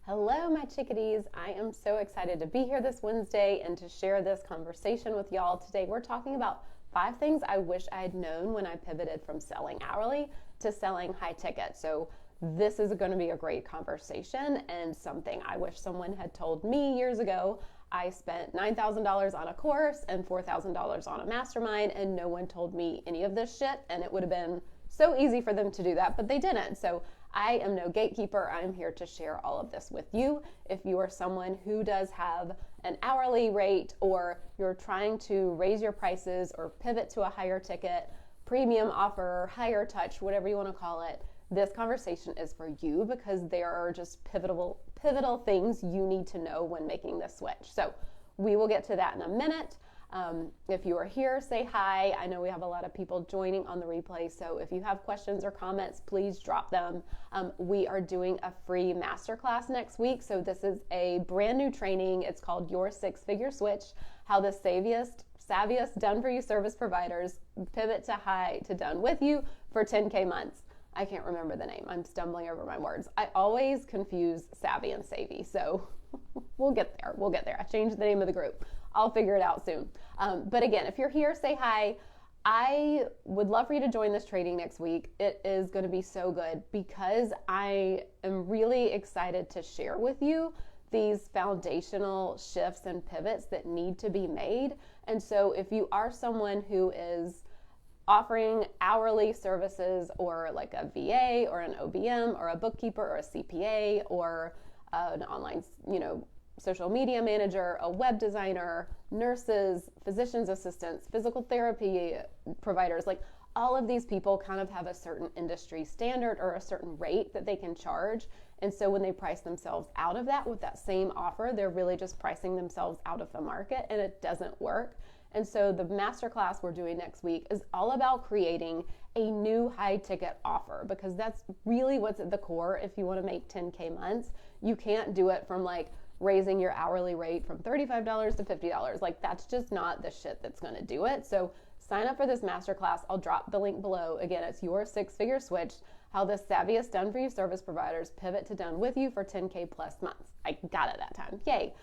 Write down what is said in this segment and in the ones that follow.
Hello, my chickadees. I am so excited to be here this Wednesday and to share this conversation with y'all. Today, we're talking about 5 things I wish I had known when I pivoted from selling hourly to selling high ticket. So this is going to be a great conversation and something I wish someone had told me years ago. I spent $9,000 on a course and $4,000 on a mastermind, and no one told me any of this shit, and it would have been so easy for them to do that, but they didn't. So I am no gatekeeper. I'm here to share all of this with you. If you are someone who does have an hourly rate, or you're trying to raise your prices or pivot to a higher ticket, premium offer, higher touch, whatever you want to call it, this conversation is for you because there are just pivotal things you need to know when making this switch. So we will get to that in a minute. If you are here, say hi. I know we have a lot of people joining on the replay, so if you have questions or comments, please drop them. We are doing a free masterclass next week, so this is a brand new training. It's called Your Six-Figure Switch, how the savviest done-for-you service providers pivot to high to done with you for 10K months. I can't remember the name. I'm stumbling over my words. I always confuse Savvy and Savvy, so we'll get there. I changed the name of the group. I'll figure it out soon. But again, if you're here, say hi. I would love for you to join this training next week. It is going to be so good because I am really excited to share with you these foundational shifts and pivots that need to be made. And so if you are someone who is offering hourly services, or like a VA or an OBM or a bookkeeper or a CPA or an online, social media manager, a web designer, nurses, physician's assistants, physical therapy providers, like all of these people kind of have a certain industry standard or a certain rate that they can charge. And so when they price themselves out of that with that same offer, they're really just pricing themselves out of the market, and it doesn't work. And so the masterclass we're doing next week is all about creating a new high ticket offer, because that's really what's at the core. If you want to make 10K months, you can't do it from like raising your hourly rate from $35 to $50. Like that's just not the shit that's going to do it. So sign up for this masterclass. I'll drop the link below. Again, it's Your Six-Figure Switch, how the savviest done-for-you service providers pivot to done with you for 10K plus months. I got it that time. Yay.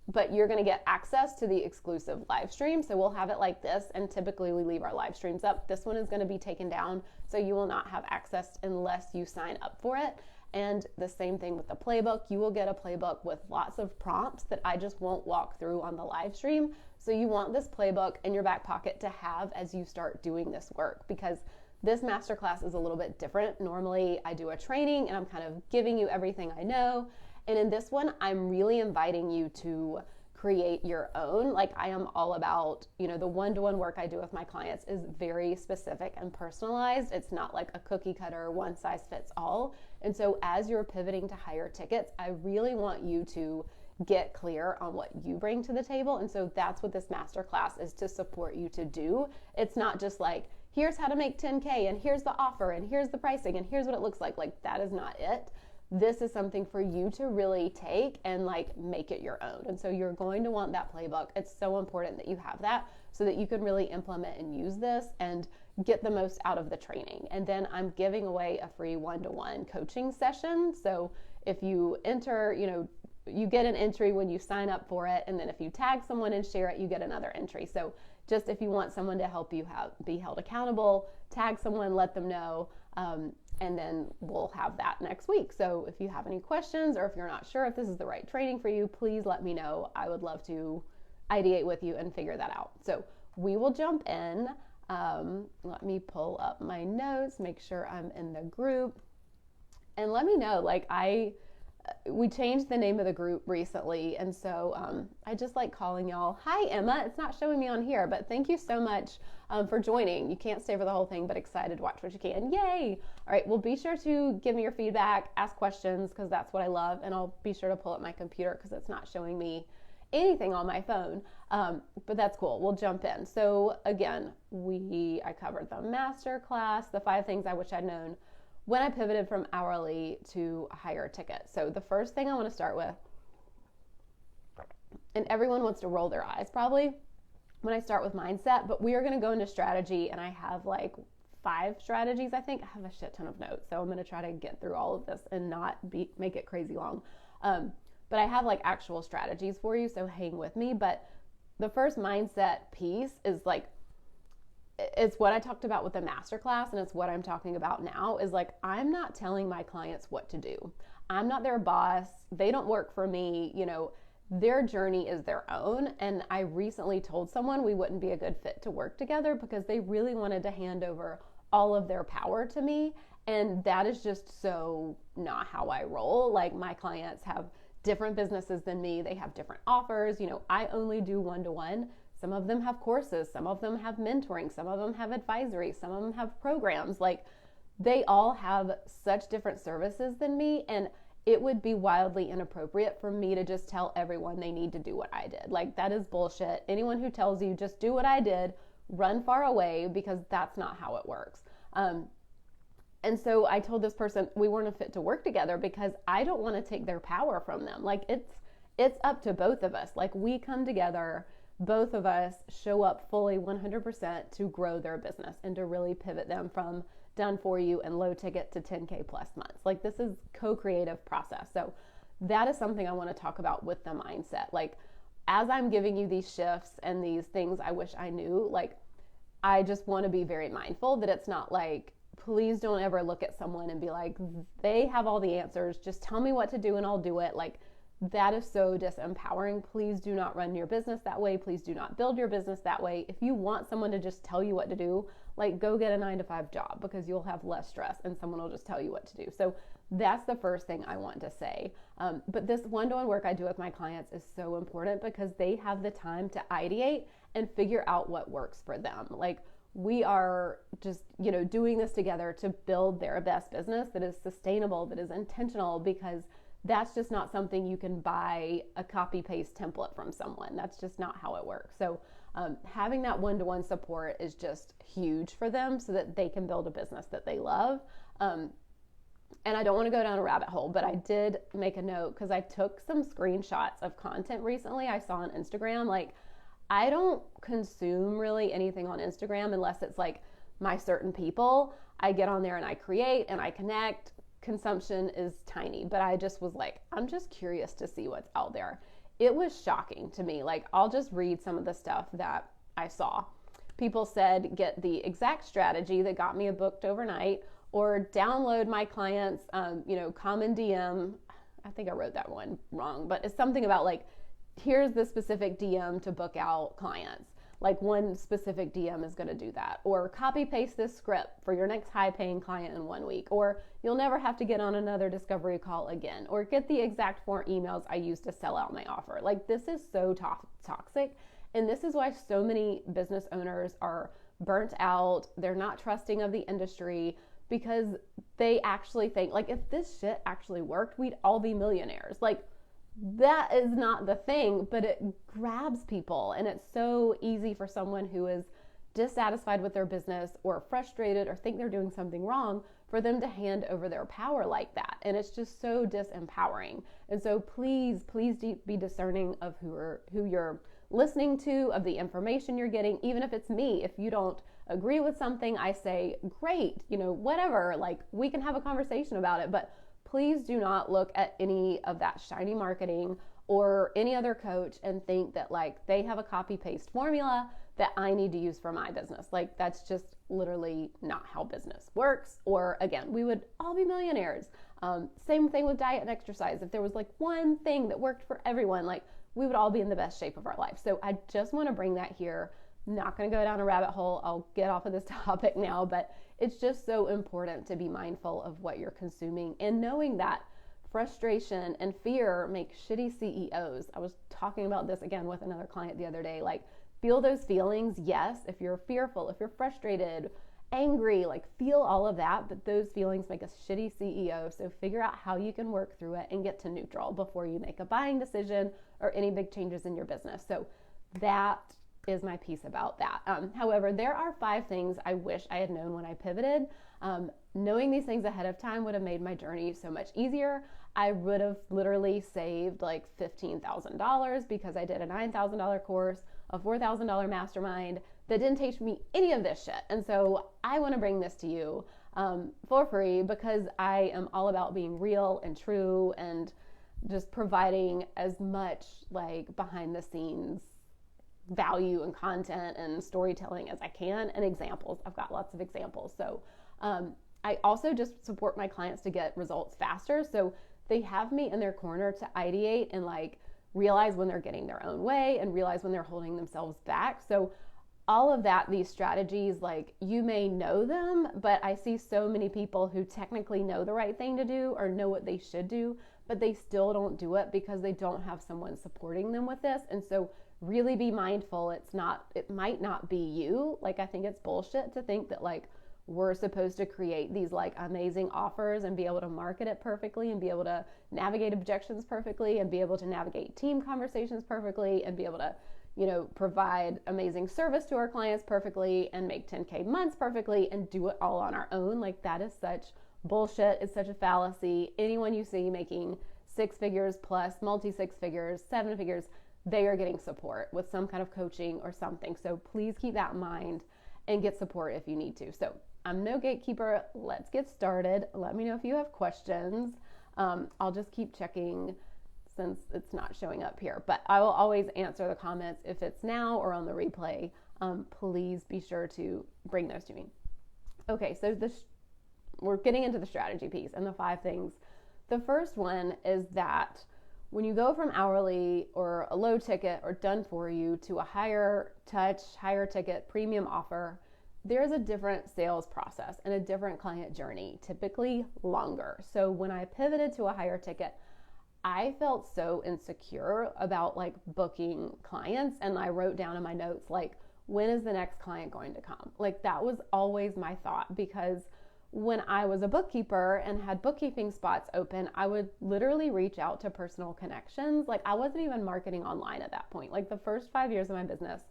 But you're going to get access to the exclusive live stream. So we'll have it like this, and typically we leave our live streams up. This one is going to be taken down, so you will not have access unless you sign up for it. And the same thing with the playbook. You will get a playbook with lots of prompts that I just won't walk through on the live stream. So you want this playbook in your back pocket to have as you start doing this work, because this masterclass is a little bit different. Normally I do a training and I'm kind of giving you everything I know. And in this one, I'm really inviting you to create your own. Like I am all about, the one-to-one work I do with my clients is very specific and personalized. It's not like a cookie cutter, one size fits all. And so as you're pivoting to higher tickets, I really want you to get clear on what you bring to the table. And so that's what this masterclass is to support you to do. It's not just like, here's how to make 10K and here's the offer and here's the pricing and here's what it looks like. Like that is not it. This is something for you to really take and like make it your own. And so you're going to want that playbook. It's so important that you have that so that you can really implement and use this and get the most out of the training. And then I'm giving away a free one-to-one coaching session. So if you enter, you get an entry when you sign up for it. And then if you tag someone and share it, you get another entry. So just if you want someone to help you be held accountable, tag someone, let them know. And then we'll have that next week. So if you have any questions, or if you're not sure if this is the right training for you, please let me know. I would love to ideate with you and figure that out. So we will jump in. Let me pull up my notes, make sure I'm in the group, and let me know. We changed the name of the group recently, and so I just like calling y'all. Hi, Emma. It's not showing me on here, but thank you so much for joining. You can't stay for the whole thing, but excited to watch what you can. Yay! All right, well, be sure to give me your feedback, ask questions, because that's what I love, and I'll be sure to pull up my computer because it's not showing me anything on my phone, but that's cool. We'll jump in. So again, I covered the master class, the 5 things I wish I'd known when I pivoted from hourly to a higher ticket. So the first thing I want to start with, and everyone wants to roll their eyes probably when I start with mindset, but we are going to go into strategy, and I have like 5 strategies. I think I have a shit ton of notes, so I'm going to try to get through all of this and not make it crazy long. But I have like actual strategies for you, so hang with me. But the first mindset piece is like, it's what I talked about with the masterclass, and it's what I'm talking about now, is like, I'm not telling my clients what to do. I'm not their boss. They don't work for me. Their journey is their own. And I recently told someone we wouldn't be a good fit to work together because they really wanted to hand over all of their power to me. And that is just so not how I roll. Like, my clients have different businesses than me. They have different offers. I only do one-to-one. Some of them have courses, some of them have mentoring, some of them have advisory, some of them have programs. Like, they all have such different services than me, and it would be wildly inappropriate for me to just tell everyone they need to do what I did. Like, that is bullshit. Anyone who tells you just do what I did, run far away, because that's not how it works. And so I told this person we weren't a fit to work together because I don't want to take their power from them. Like, it's up to both of us. Like, we come together, both of us show up fully 100% to grow their business and to really pivot them from done for you and low ticket to 10K plus months. Like, this is co-creative process. So that is something I want to talk about with the mindset. Like, as I'm giving you these shifts and these things I wish I knew, like, I just want to be very mindful that it's not like, please don't ever look at someone and be like, they have all the answers. Just tell me what to do and I'll do it. Like, that is so disempowering. Please do not run your business that way. Please do not build your business that way. If you want someone to just tell you what to do, like, go get a 9-to-5 job, because you'll have less stress and someone will just tell you what to do. So that's the first thing I want to say. But this one-to-one work I do with my clients is so important because they have the time to ideate and figure out what works for them. Like, we are just, doing this together to build their best business that is sustainable, that is intentional, because that's just not something you can buy a copy-paste template from someone. That's just not how it works. So having that one-to-one support is just huge for them so that they can build a business that they love. And I don't want to go down a rabbit hole, but I did make a note because I took some screenshots of content recently I saw on Instagram. Like, I don't consume really anything on Instagram unless it's like my certain people. I get on there and I create and I connect. Consumption is tiny, but I just was like, I'm just curious to see what's out there. It was shocking to me. Like, I'll just read some of the stuff that I saw. People said, get the exact strategy that got me booked overnight, or download my clients, common DM. I think I wrote that one wrong, but it's something about like, here's the specific DM to book out clients. Like, one specific DM is going to do that. Or copy paste this script for your next high paying client in 1 week. Or you'll never have to get on another discovery call again. Or get the exact 4 emails I used to sell out my offer. Like, this is so toxic. And this is why so many business owners are burnt out. They're not trusting of the industry because they actually think, like, if this shit actually worked, we'd all be millionaires. Like, that is not the thing, but it grabs people, and it's so easy for someone who is dissatisfied with their business or frustrated or think they're doing something wrong for them to hand over their power like that. And it's just so disempowering. And so please be discerning of who you're listening to, of the information you're getting. Even if it's me, if you don't agree with something I say, great, whatever, like, we can have a conversation about it, but please do not look at any of that shiny marketing or any other coach and think that, like, they have a copy-paste formula that I need to use for my business. Like, that's just literally not how business works. Or again, we would all be millionaires. Same thing with diet and exercise. If there was like one thing that worked for everyone, like, we would all be in the best shape of our life. So I just want to bring that here. Not going to go down a rabbit hole. I'll get off of this topic now, but it's just so important to be mindful of what you're consuming and knowing that frustration and fear make shitty CEOs. I was talking about this again with another client the other day. Like, feel those feelings. Yes, if you're fearful, if you're frustrated, angry, like, feel all of that, but those feelings make a shitty CEO. So figure out how you can work through it and get to neutral before you make a buying decision or any big changes in your business. So that is my piece about that. However, there are 5 things I wish I had known when I pivoted. Knowing these things ahead of time would have made my journey so much easier. I would have literally saved like $15,000 because I did a $9,000 course, a $4,000 mastermind that didn't teach me any of this shit. And so I want to bring this to you for free because I am all about being real and true and just providing as much like behind the scenes value and content and storytelling as I can, and examples. I've got lots of examples. So I also just support my clients to get results faster. So they have me in their corner to ideate and like realize when they're getting their own way and realize when they're holding themselves back. So all of that, these strategies, like you may know them, but I see so many people who technically know the right thing to do or know what they should do, but they still don't do it because they don't have someone supporting them with this. And so really be mindful. It might not be you. Like, I think it's bullshit to think that like we're supposed to create these like amazing offers and be able to market it perfectly and be able to navigate objections perfectly and be able to navigate team conversations perfectly and be able to, provide amazing service to our clients perfectly and make 10K months perfectly and do it all on our own. Like, that is such bullshit. It's such a fallacy. Anyone you see making 6 figures plus, multi 6 figures, 7 figures, they are getting support with some kind of coaching or something. So please keep that in mind and get support if you need to. So I'm no gatekeeper. Let's get started. Let me know if you have questions. I'll just keep checking since it's not showing up here, but I will always answer the comments if it's now or on the replay. Please be sure to bring those to me. Okay, so we're getting into the strategy piece and the 5 things. The first one is that when you go from hourly or a low ticket or done for you to a higher touch, higher ticket premium offer, there's a different sales process and a different client journey, typically longer. So when I pivoted to a higher ticket, I felt so insecure about like booking clients, and I wrote down in my notes, like, when is the next client going to come? Like, that was always my thought, because when I was a bookkeeper and had bookkeeping spots open, I would literally reach out to personal connections. Like, I wasn't even marketing online at that point. Like, the first 5 years of my business,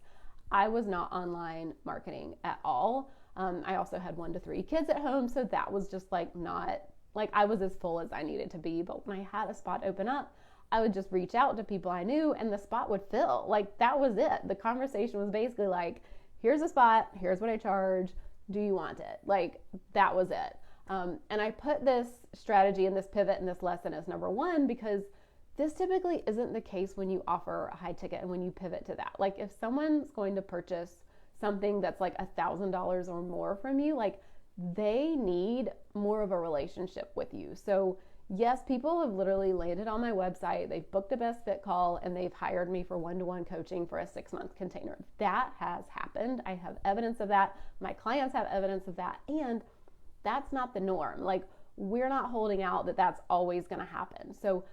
I was not online marketing at all. I also had 1 to 3 kids at home, so that was just like not, like, I was as full as I needed to be. But when I had a spot open up, I would just reach out to people I knew and the spot would fill. Like, that was it. The conversation was basically like, here's a spot, here's what I charge, do you want it? Like, that was it. And I put this strategy and this pivot and this lesson as number 1 because this typically isn't the case when you offer a high ticket and when you pivot to that. Like, if someone's going to purchase something that's like $1,000 or more from you, like, they need more of a relationship with you. So yes, people have literally landed on my website, they've booked a best fit call, and they've hired me for one-to-one coaching for a 6-month container. That has happened. I have evidence of that. My clients have evidence of that. And that's not the norm. Like, we're not holding out that that's always going to happen. So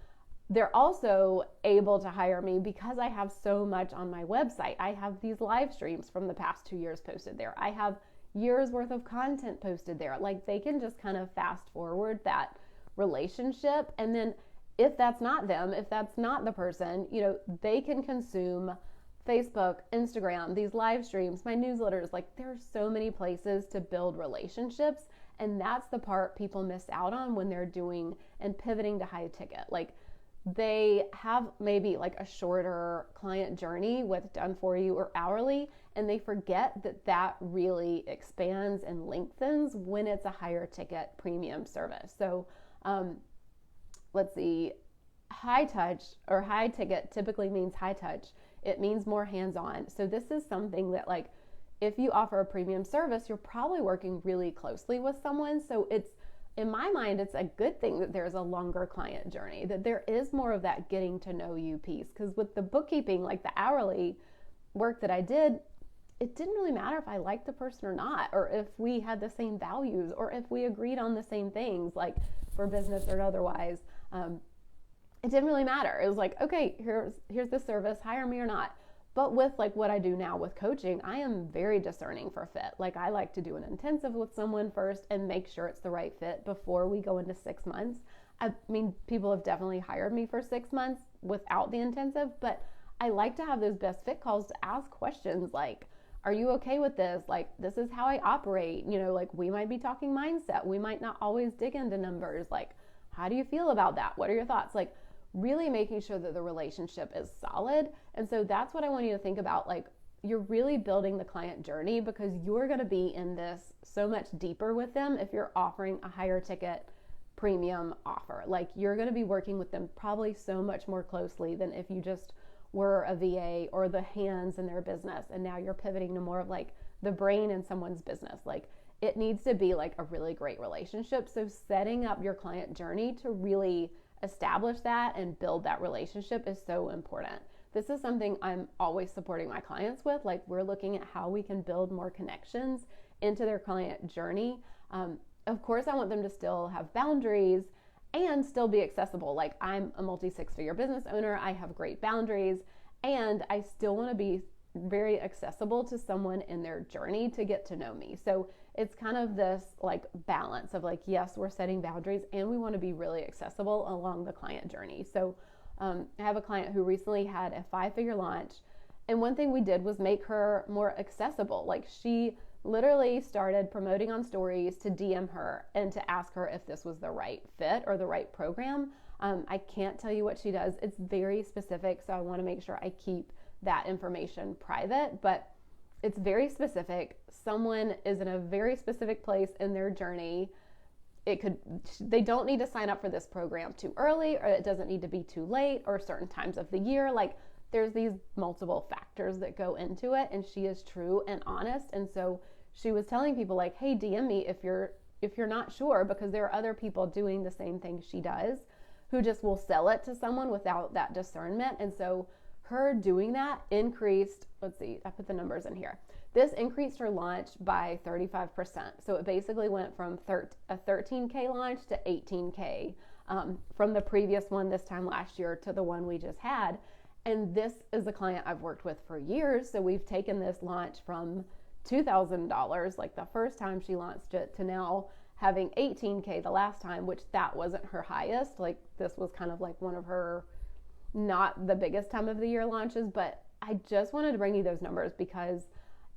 they're also able to hire me because I have so much on my website. I have these live streams from the past 2 years posted there. I have years worth of content posted there. Like, they can just kind of fast forward that relationship. And then if that's not them, if that's not the person, they can consume Facebook, Instagram, these live streams, my newsletters. Like, there's so many places to build relationships. And that's the part people miss out on when they're doing and pivoting to high ticket. Like, they have maybe like a shorter client journey with done for you or hourly, and they forget that that really expands and lengthens when it's a higher ticket premium service. So let's see, high touch or high ticket typically means high touch. It means more hands-on. So this is something that, like, if you offer a premium service, you're probably working really closely with someone. So it's, in my mind, it's a good thing that there's a longer client journey, that there is more of that getting to know you piece. Because with the bookkeeping, like the hourly work that I did, it didn't really matter if I liked the person or not, or if we had the same values, or if we agreed on the same things, like for business or otherwise. It didn't really matter. It was like, okay, here's the service, hire me or not. But with like what I do now with coaching, I am very discerning for fit. Like, I like to do an intensive with someone first and make sure it's the right fit before we go into 6 months. I mean, people have definitely hired me for 6 months without the intensive, but I like to have those best fit calls to ask questions like, are you okay with this? Like, this is how I operate. Like, we might be talking mindset. We might not always dig into numbers. Like, how do you feel about that? What are your thoughts? Like, really making sure that the relationship is solid. And so that's what I want you to think about. Like, you're really building the client journey because you're going to be in this so much deeper with them if you're offering a higher ticket premium offer. Like, you're going to be working with them probably so much more closely than if you just were a VA or the hands in their business, and now you're pivoting to more of like the brain in someone's business. Like, it needs to be like a really great relationship. So setting up your client journey to really establish that and build that relationship is so important. This is something I'm always supporting my clients with. Like, we're looking at how we can build more connections into their client journey. Of course, I want them to still have boundaries and still be accessible. Like, I'm a multi-six-figure business owner. I have great boundaries, and I still want to be very accessible to someone in their journey to get to know me. So it's kind of this like balance of like, yes, we're setting boundaries and we want to be really accessible along the client journey. So I have a client who recently had a 5-figure launch, and one thing we did was make her more accessible. Like, she literally started promoting on stories to DM her and to ask her if this was the right fit or the right program. I can't tell you what she does. It's very specific, so I want to make sure I keep that information private, but it's very specific. Someone is in a very specific place in their journey. They don't need to sign up for this program too early, or it doesn't need to be too late, or certain times of the year. Like, there's these multiple factors that go into it, and she is true and honest. And so she was telling people like, hey, DM me if you're not sure, because there are other people doing the same thing she does who just will sell it to someone without that discernment. And so her doing that increased, let's see, I put the numbers in here. This increased her launch by 35%. So it basically went from a 13K launch to 18K from the previous one this time last year to the one we just had. And this is a client I've worked with for years. So we've taken this launch from $2,000, like the first time she launched it, to now having 18K the last time, which that wasn't her highest. Like, this was kind of like one of her, not the biggest time of the year launches, but I just wanted to bring you those numbers because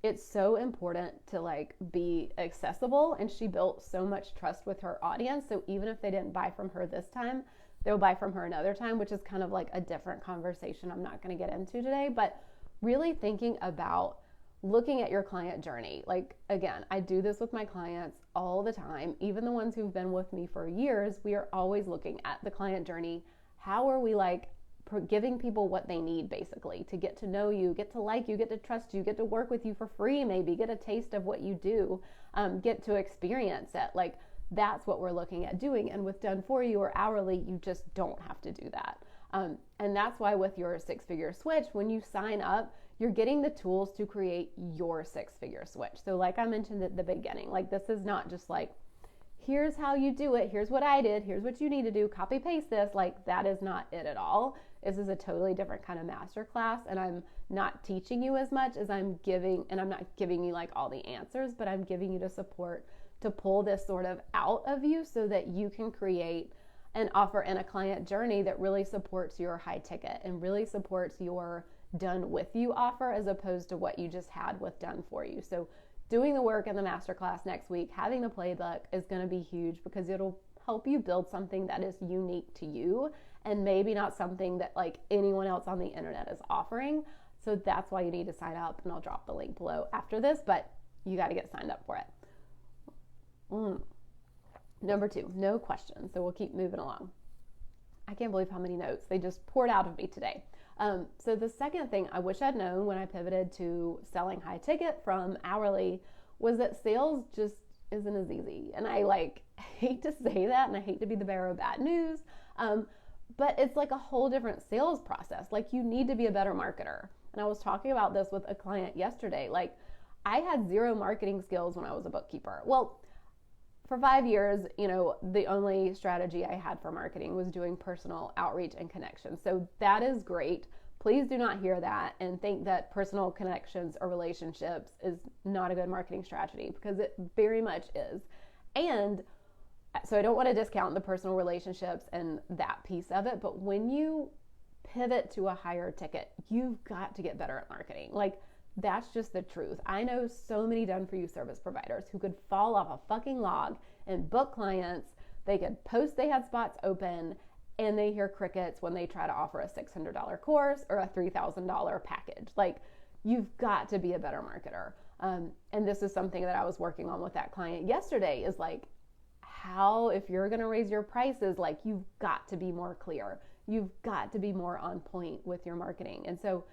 it's so important to like be accessible. And she built so much trust with her audience. So even if they didn't buy from her this time, they'll buy from her another time, which is kind of like a different conversation I'm not going to get into today. But really thinking about looking at your client journey. Like, again, I do this with my clients all the time. Even the ones who've been with me for years, we are always looking at the client journey. How are we like giving people what they need, basically, to get to know you, get to like you, get to trust you, get to work with you for free, maybe get a taste of what you do, get to experience it. Like, that's what we're looking at doing. And with done for you or hourly, you just don't have to do that. And that's why with your 6-figure switch, when you sign up, you're getting the tools to create your 6-figure switch. So like I mentioned at the beginning, like, this is not just like, here's how you do it, here's what I did, here's what you need to do, copy paste this. Like, that is not it at all. This is a totally different kind of masterclass, and I'm not teaching you as much as I'm giving, and I'm not giving you like all the answers, but I'm giving you the support to pull this sort of out of you so that you can create an offer and a client journey that really supports your high ticket and really supports your done with you offer, as opposed to what you just had with done for you. So doing the work in the masterclass next week, having the playbook is going to be huge, because it'll help you build something that is unique to you and maybe not something that like anyone else on the internet is offering. So that's why you need to sign up, and I'll drop the link below after this, but you got to get signed up for it. Number 2, no questions. So we'll keep moving along. I can't believe how many notes they just poured out of me today. So the second thing I wish I'd known when I pivoted to selling high ticket from hourly was that sales just isn't as easy. And I like hate to say that, and I hate to be the bearer of bad news. But it's like a whole different sales process. Like, you need to be a better marketer. And I was talking about this with a client yesterday. Like, I had 0 marketing skills when I was a bookkeeper. Well, for 5 years, the only strategy I had for marketing was doing personal outreach and connections. So that is great. Please do not hear that and think that personal connections or relationships is not a good marketing strategy, because it very much is. And so I don't want to discount the personal relationships and that piece of it, but when you pivot to a higher ticket, you've got to get better at marketing. Like, that's just the truth. I know so many done for you service providers who could fall off a fucking log and book clients. They could post they had spots open, and they hear crickets when they try to offer a $600 course or a $3,000 package. Like, you've got to be a better marketer. And this is something that I was working on with that client yesterday, is like, if you're going to raise your prices, like you've got to be more clear. You've got to be more on point with your marketing. And so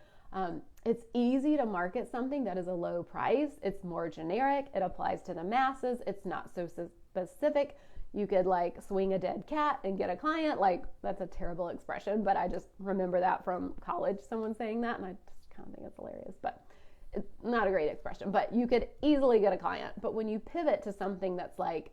it's easy to market something that is a low price. It's more generic. It applies to the masses. It's not so specific. You could like swing a dead cat and get a client. Like, that's a terrible expression, but I just remember that from college, someone saying that, and I just kind of think it's hilarious, but it's not a great expression. But you could easily get a client. But when you pivot to something that's like,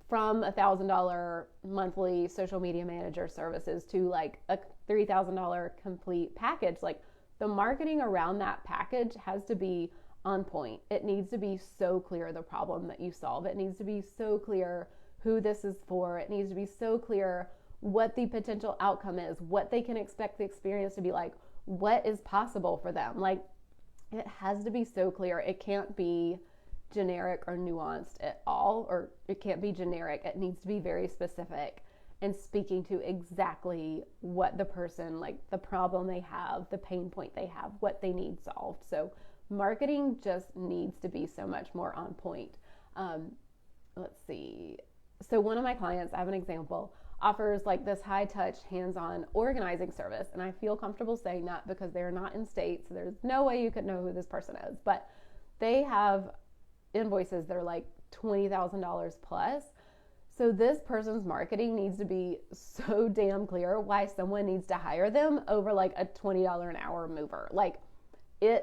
from $1,000 monthly social media manager services to like a $3,000 complete package, like the marketing around that package has to be on point. It needs to be so clear the problem that you solve. It needs to be so clear who this is for. It needs to be so clear what the potential outcome is, what they can expect the experience to be like, what is possible for them. Like, it has to be so clear. It can't be generic or nuanced at all, or it can't be generic. It needs to be very specific and speaking to exactly what the person, like the problem they have, the pain point they have, what they need solved. So marketing just needs to be so much more on point. Let's see. So one of my clients, I have an example, offers like this high touch, hands-on organizing service. And I feel comfortable saying that because they're not in state. So there's no way you could know who this person is, but they have invoices that are like $20,000 plus. So this person's marketing needs to be so damn clear why someone needs to hire them over like a $20 an hour mover. Like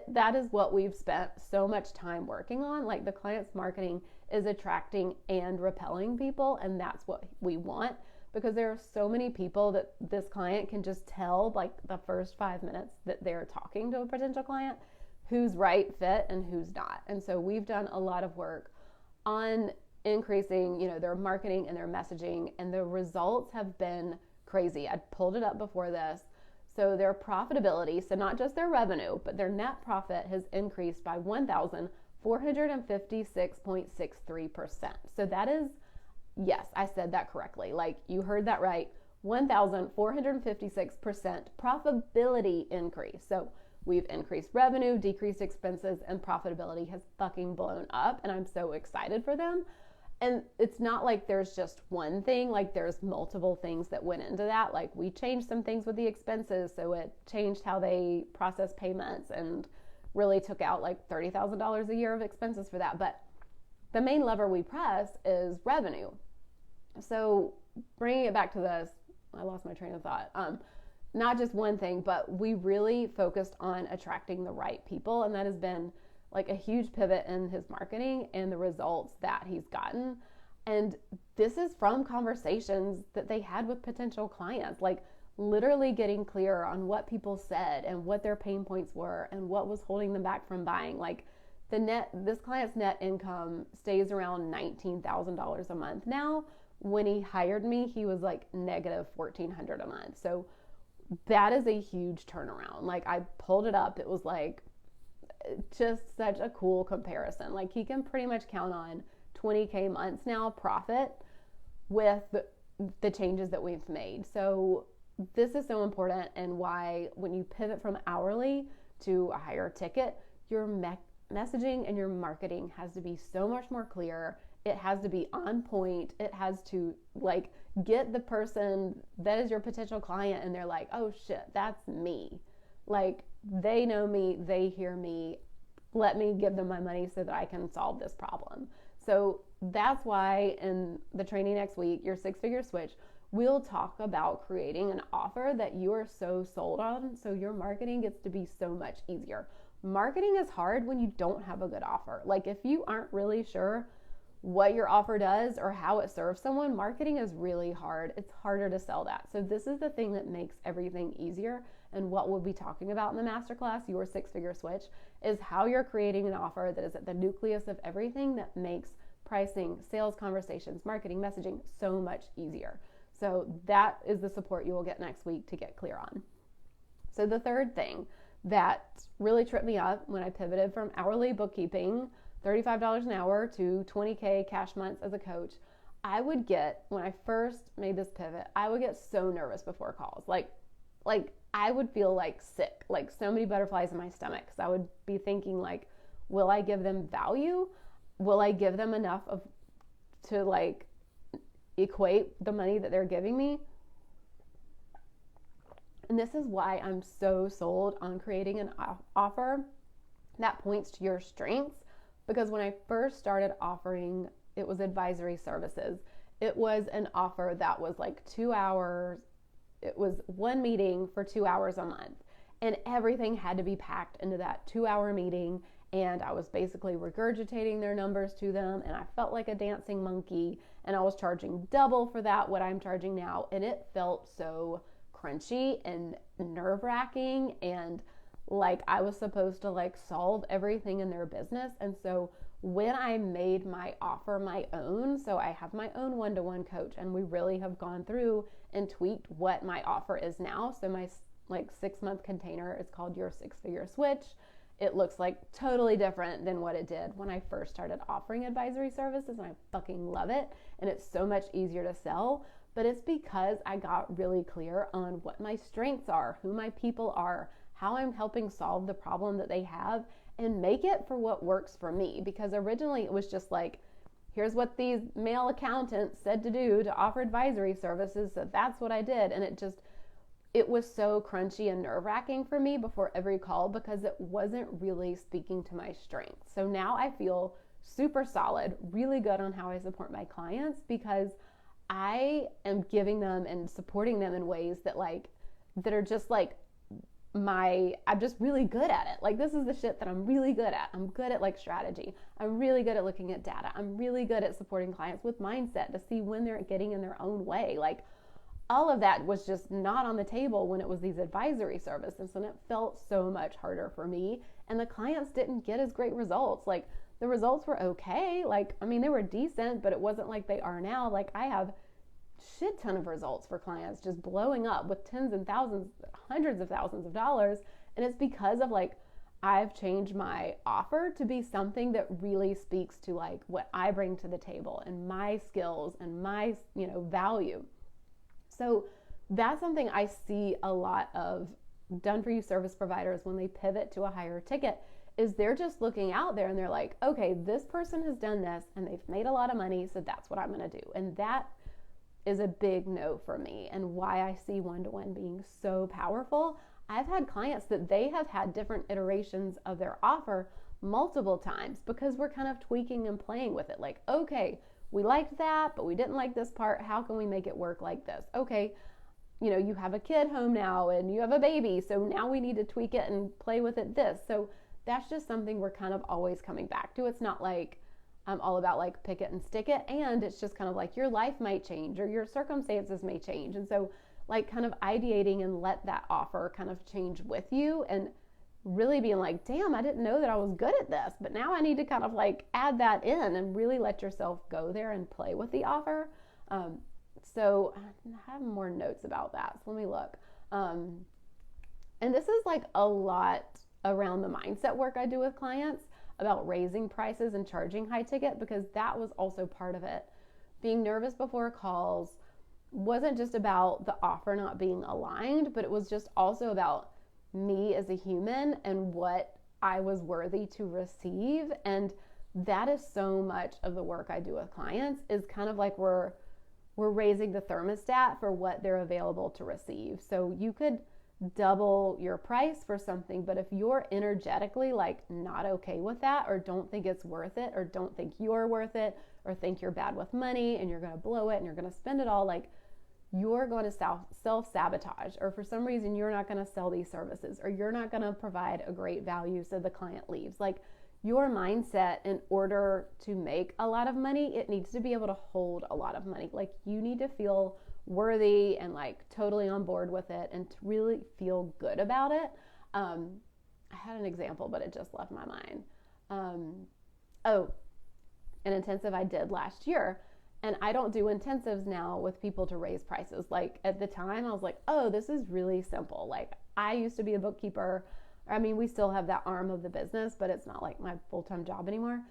that is what we've spent so much time working on. Like the client's marketing is attracting and repelling people. And that's what we want, because there are so many people that this client can just tell like the first 5 minutes that they're talking to a potential client who's right fit and who's not. And so we've done a lot of work on increasing, their marketing and their messaging, and the results have been crazy. I pulled it up before this. So their profitability, so not just their revenue, but their net profit has increased by 1,456.63%. So that is, yes, I said that correctly. Like you heard that right. 1,456% profitability increase. So we've increased revenue, decreased expenses, and profitability has fucking blown up. And I'm so excited for them. And it's not like there's just one thing, like there's multiple things that went into that. Like we changed some things with the expenses. So it changed how they process payments and really took out like $30,000 a year of expenses for that. But the main lever we press is revenue. So bringing it back to this, I lost my train of thought. Not just one thing, but we really focused on attracting the right people. And that has been like a huge pivot in his marketing and the results that he's gotten. And this is from conversations that they had with potential clients, like literally getting clear on what people said and what their pain points were and what was holding them back from buying. Like this client's net income stays around $19,000 a month now. When he hired me, he was like negative $1,400 a month. So that is a huge turnaround. Like I pulled it up. It was like just such a cool comparison. Like he can pretty much count on 20K months now profit with the changes that we've made. So this is so important, and why when you pivot from hourly to a higher ticket, your messaging and your marketing has to be so much more clear. It has to be on point. It has to like get the person that is your potential client and they're like, oh shit, that's me. Like they know me, they hear me, let me give them my money so that I can solve this problem. So that's why in the training next week, your 6-figure switch, we'll talk about creating an offer that you are so sold on, so your marketing gets to be so much easier. Marketing is hard when you don't have a good offer. Like if you aren't really sure what your offer does or how it serves someone, marketing is really hard. It's harder to sell that. So this is the thing that makes everything easier. And what we'll be talking about in the masterclass, your 6-figure switch, is how you're creating an offer that is at the nucleus of everything that makes pricing, sales conversations, marketing, messaging so much easier. So that is the support you will get next week to get clear on. So the third thing that really tripped me up when I pivoted from hourly bookkeeping, $35 an hour, to 20K cash months as a coach, I would get, when I first made this pivot, I would get so nervous before calls. Like I would feel like sick, like so many butterflies in my stomach, because I would be thinking like, will I give them value? Will I give them enough to like equate the money that they're giving me. And this is why I'm so sold on creating an offer that points to your strengths. Because when I first started offering, it was advisory services. It was an offer that was like 2 hours. It was one meeting for 2 hours a month. And everything had to be packed into that 2-hour meeting. And I was basically regurgitating their numbers to them. And I felt like a dancing monkey. And I was charging double for that, what I'm charging now. And it felt so crunchy and nerve-wracking, and like I was supposed to like solve everything in their business. And so when I made my offer my own, so I have my own one-to-one coach, and we really have gone through and tweaked what my offer is now. So my like 6-month container is called Your 6-Figure Switch. It looks like totally different than what it did when I first started offering advisory services, and I fucking love it. And it's so much easier to sell. But it's because I got really clear on what my strengths are, who my people are, how I'm helping solve the problem that they have, and make it for what works for me. Because originally it was just like, here's what these male accountants said to do to offer advisory services, so that's what I did. And it was so crunchy and nerve-wracking for me before every call, because it wasn't really speaking to my strengths. So now I feel super solid, really good on how I support my clients, because I am giving them and supporting them in ways that are just like I'm just really good at it. Like, this is the shit that I'm really good at. I'm good at like strategy. I'm really good at looking at data. I'm really good at supporting clients with mindset to see when they're getting in their own way. Like, all of that was just not on the table when it was these advisory services. And it felt so much harder for me. And the clients didn't get as great results. Like, the results were okay. Like, I mean, they were decent, but it wasn't like they are now. Like, I have shit ton of results for clients just blowing up with tens and thousands, hundreds of thousands of dollars. And it's because of like, I've changed my offer to be something that really speaks to like what I bring to the table and my skills and my, value. So that's something I see a lot of done for you service providers when they pivot to a higher ticket, is they're just looking out there and they're like, okay, this person has done this and they've made a lot of money, so that's what I'm going to do. And that is a big no for me, and why I see one-to-one being so powerful. I've had clients that they have had different iterations of their offer multiple times, because we're kind of tweaking and playing with it. Like, okay, we liked that, but we didn't like this part. How can we make it work like this? Okay, you have a kid home now and you have a baby, so now we need to tweak it and play with it this. So that's just something we're kind of always coming back to. It's not like I'm all about like pick it and stick it, and it's just kind of like your life might change or your circumstances may change. And so like kind of ideating and let that offer kind of change with you, and really being like, damn, I didn't know that I was good at this, but now I need to kind of like add that in and really let yourself go there and play with the offer. So I have more notes about that. So let me look. And this is like a lot around the mindset work I do with clients about raising prices and charging high ticket, because that was also part of it. Being nervous before calls wasn't just about the offer not being aligned, but it was just also about me as a human and what I was worthy to receive. And that is so much of the work I do with clients, is kind of like we're raising the thermostat for what they're available to receive. So you could double your price for something, but if you're energetically like not okay with that, or don't think it's worth it, or don't think you're worth it, or think you're bad with money and you're going to blow it and you're going to spend it all, like you're going to self-sabotage, or for some reason you're not going to sell these services, or you're not going to provide a great value so the client leaves. Like, your mindset, in order to make a lot of money, it needs to be able to hold a lot of money. Like, you need to feel worthy and like totally on board with it, and to really feel good about it. I had an example, but it just left my mind. An intensive I did last year, and I don't do intensives now with people to raise prices. Like, at the time I was like, oh, this is really simple. Like, I used to be a bookkeeper. I mean, we still have that arm of the business, but it's not like my full-time job anymore.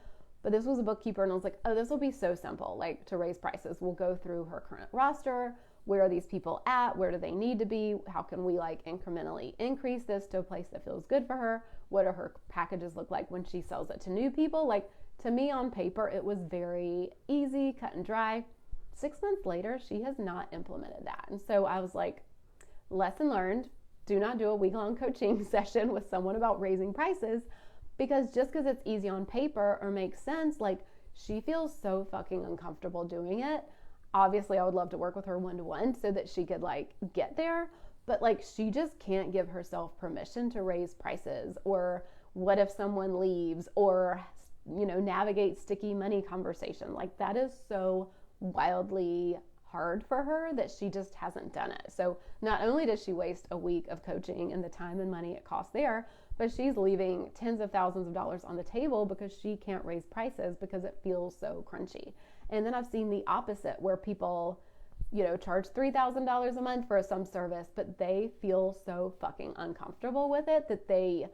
But this was a bookkeeper, and I was like, oh, this will be so simple, like, to raise prices. We'll go through her current roster. Where are these people at? Where do they need to be? How can we like incrementally increase this to a place that feels good for her? What do her packages look like when she sells it to new people? Like, to me on paper, it was very easy, cut and dry, 6 months later, she has not implemented that. And so I was like, lesson learned, do not do a week-long coaching session with someone about raising prices, because just because it's easy on paper or makes sense, like, she feels so fucking uncomfortable doing it. Obviously, I would love to work with her one-to-one so that she could like get there, but like, she just can't give herself permission to raise prices, or what if someone leaves, or, you know, navigate sticky money conversation. Like, that is so wildly hard for her that she just hasn't done it. So not only does she waste a week of coaching and the time and money it costs there, but she's leaving tens of thousands of dollars on the table because she can't raise prices because it feels so crunchy. And then I've seen the opposite, where people, you know, charge $3,000 a month for some service, but they feel so fucking uncomfortable with it that they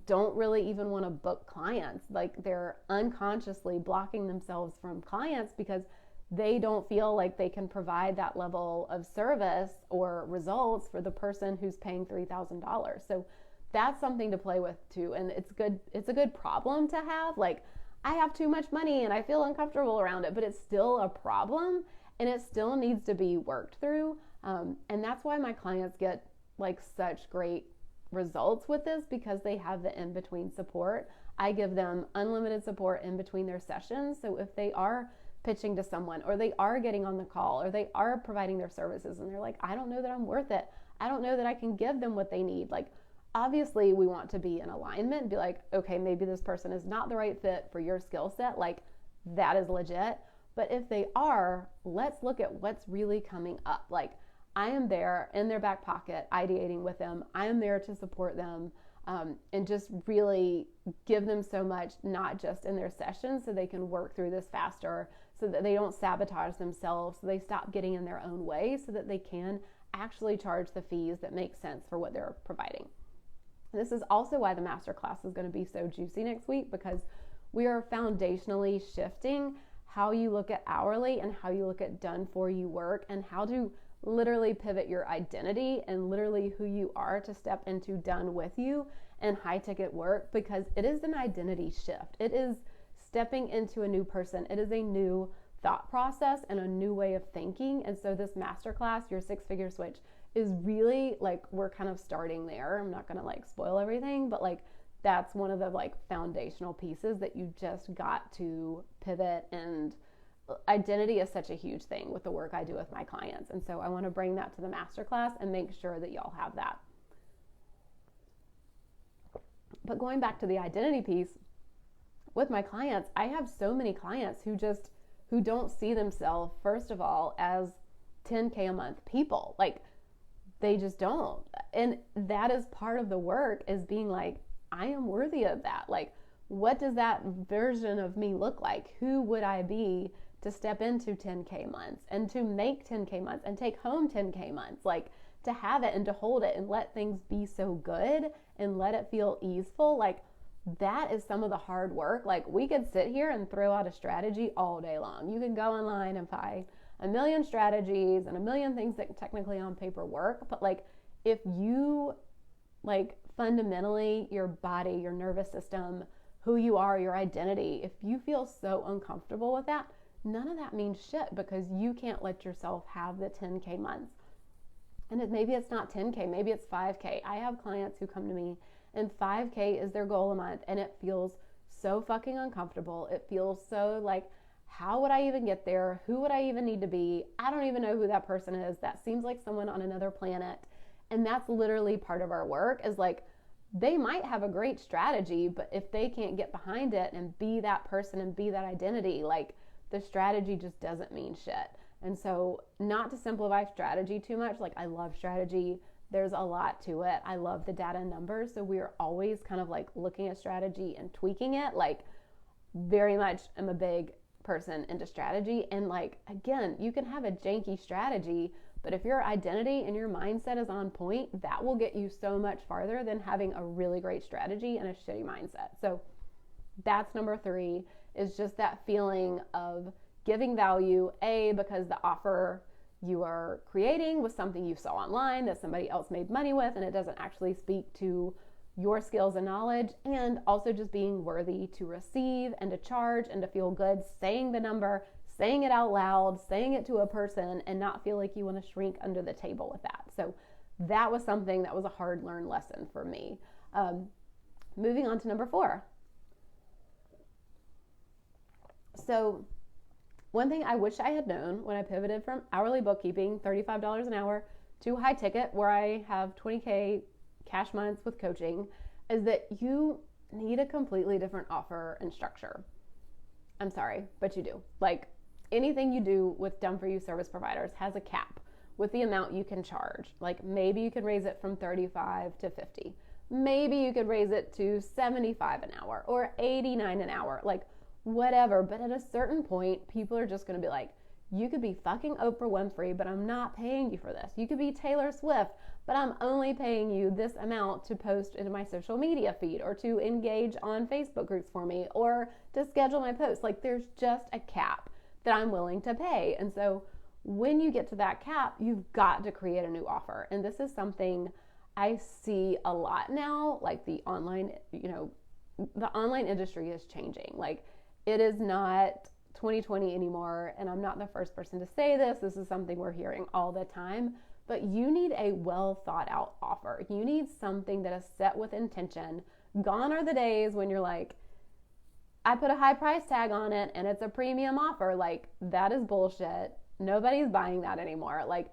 don't really even want to book clients. Like, they're unconsciously blocking themselves from clients because they don't feel like they can provide that level of service or results for the person who's paying $3,000. So that's something to play with too. And it's good. It's a good problem to have. Like, I have too much money and I feel uncomfortable around it, but it's still a problem and it still needs to be worked through. And that's why my clients get like such great results with this, because they have the in-between support. I give them unlimited support in between their sessions. So if they are pitching to someone, or they are getting on the call, or they are providing their services and they're like, I don't know that I'm worth it, I don't know that I can give them what they need. Like, obviously we want to be in alignment and be like, okay, maybe this person is not the right fit for your skill set. Like, that is legit. But if they are, let's look at what's really coming up. Like, I am there in their back pocket, ideating with them. I am there to support them, and just really give them so much, not just in their sessions, so they can work through this faster, so that they don't sabotage themselves, so they stop getting in their own way, so that they can actually charge the fees that make sense for what they're providing. This is also why the masterclass is going to be so juicy next week, because we are foundationally shifting how you look at hourly and how you look at done for you work, and how to literally pivot your identity and literally who you are to step into done with you and high ticket work, because it is an identity shift. It is stepping into a new person. It is a new thought process and a new way of thinking. And so this masterclass, your 6-figure switch, is really like, we're kind of starting there. I'm not going to like spoil everything, but like, that's one of the like foundational pieces that you just got to pivot. And identity is such a huge thing with the work I do with my clients. And so I want to bring that to the masterclass and make sure that y'all have that. But going back to the identity piece, with my clients, I have so many clients who don't see themselves, first of all, as 10K a month people. Like, they just don't. And that is part of the work, is being like, I am worthy of that. Like, what does that version of me look like? Who would I be to step into 10K months and to make 10K months and take home 10K months? Like, to have it and to hold it and let things be so good and let it feel easeful. Like, that is some of the hard work. Like, we could sit here and throw out a strategy all day long. You could go online and find a million strategies and a million things that technically on paper work. But like, if you like fundamentally, your body, your nervous system, who you are, your identity, if you feel so uncomfortable with that, none of that means shit, because you can't let yourself have the 10K months. And maybe it's not 10K, maybe it's 5K. I have clients who come to me and 5K is their goal a month, and it feels so fucking uncomfortable. It feels so like, how would I even get there? Who would I even need to be? I don't even know who that person is. That seems like someone on another planet. And that's literally part of our work, is like, they might have a great strategy, but if they can't get behind it and be that person and be that identity, like, the strategy just doesn't mean shit. And so, not to simplify strategy too much, like, I love strategy. There's a lot to it. I love the data and numbers. So we are always kind of like looking at strategy and tweaking it. Like, very much am a big person into strategy. And like, again, you can have a janky strategy, but if your identity and your mindset is on point, that will get you so much farther than having a really great strategy and a shitty mindset. So that's number 3, is just that feeling of giving value, because the offer you are creating was something you saw online that somebody else made money with, and it doesn't actually speak to your skills and knowledge, and also just being worthy to receive and to charge and to feel good saying the number, saying it out loud, saying it to a person, and not feel like you want to shrink under the table with that. So that was something that was a hard learned lesson for me. Moving on to number 4. So one thing I wish I had known when I pivoted from hourly bookkeeping, $35 an hour, to high ticket, where I have 20K cash months with coaching, is that you need a completely different offer and structure. I'm sorry, but you do. Like, anything you do with done for you service providers has a cap with the amount you can charge. Like, maybe you can raise it from 35 to 50. Maybe you could raise it to 75 an hour or 89 an hour, like whatever. But at a certain point, people are just going to be like, you could be fucking Oprah Winfrey, but I'm not paying you for this. You could be Taylor Swift, but I'm only paying you this amount to post into my social media feed or to engage on Facebook groups for me or to schedule my posts. Like, there's just a cap that I'm willing to pay. And so when you get to that cap, you've got to create a new offer. And this is something I see a lot now. Like, the online industry is changing. Like, it is not 2020 anymore, and I'm not the first person to say this. This is something we're hearing all the time, but you need a well thought out offer. You need something that is set with intention. Gone are the days when you're like, I put a high price tag on it and it's a premium offer. Like, that is bullshit. Nobody's buying that anymore. Like,